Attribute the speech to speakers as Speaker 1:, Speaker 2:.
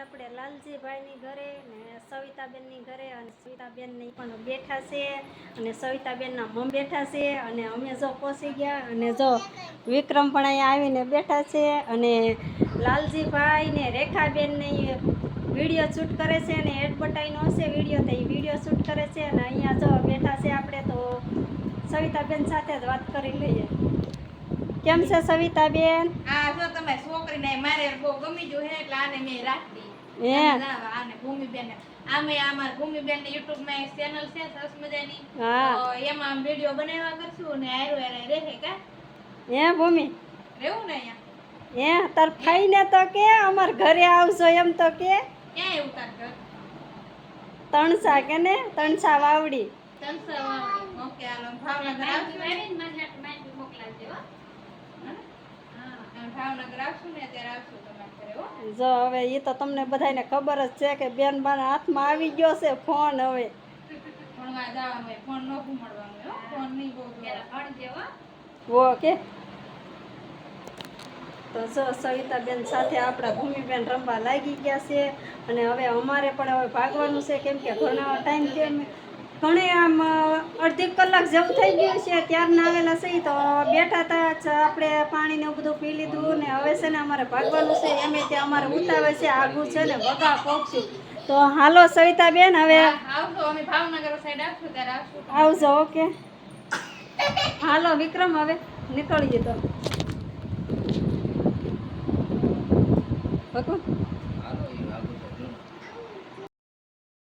Speaker 1: આપણે લાલજીભાઈની ઘરે ને સવિતાબેનની ઘરે, અને સવિતાબેન પણ બેઠા છે અને સવિતાબેનના મમ્મી બેઠા છે અને અમે જો પહોંચી ગયા અને જો વિક્રમ પણ અહીંયા આવીને બેઠા છે અને લાલજીભાઈ ને રેખાબેનને વિડીયો શૂટ કરે છે અને એડવર્ટાઈનો હશે વિડીયો, તો એ વિડીયો શૂટ કરે છે અને અહીંયા જો બેઠા છે આપણે. તો સવિતાબેન સાથે જ વાત કરી લઈએ. કેમ છે સવિતાબેન?
Speaker 2: આ જો તમે છોકરીને મારે બહુ ગમી ગયું હે એટલે આને મેં રાખી. આને ભૂમિબેન આમે અમાર ભૂમિબેન ની YouTube માં એક ચેનલ છે સરસ મજાની. તો એમાં વિડિયો બનાવ્યા કરશું ને આયરો રહે કા.
Speaker 1: હે ભૂમિ
Speaker 2: રહેવું ને અહીંયા.
Speaker 1: હે તાર ફાઈને તો કે અમાર ઘરે આવજો એમ તો કે.
Speaker 2: ક્યાં એવું તાર ઘર?
Speaker 1: તણસા કે ને તણસા વાવડી.
Speaker 2: તણસા વાવડી. ઓકે હાલો ભાવનગર આવશું ને મોકલાજો હો. ભાવનગર આવશું ને ત્યારે આવશું તમારા ઘરે હો.
Speaker 1: જો હવે એ તો તમને બધાને ખબર જ છે કે બેન બાના હાથમાં આવી ગયો છે ફોન. હવે
Speaker 2: ભણવા જવાનું હોય ફોન ન ઘુમાડવાનું હો. ફોન નહીં બહુ ભણજે હો.
Speaker 1: ઓકે. તો જો સવિતાબેન સાથે આપણા ભૂમિબેન રમવા લાગી ગયા છે અને હવે અમારે પણ હવે ભાગવાનું છે, કેમ કે ઘણા ટાઈમ છે ઘણે આમ અડધી કલાક જેવું થઈ ગયું છે ત્યારના આવેલા છે. તો બેઠા હતા આપણે પાણી ને એવું બધું પી લીધું ને હવે છે ને અમારે ભાગવાનું છે. એમ ત્યાં અમારે ઉતાવે છે આગું છે ને વગા પોખશું. તો હાલો સવિતાબેન હવે
Speaker 2: આવજો, અમે ભાવનગર સાઈડ આવશું ત્યારે આવશું.
Speaker 1: આવજો. ઓકે હાલો વિક્રમ હવે નીકળીએ તો ભગવાન.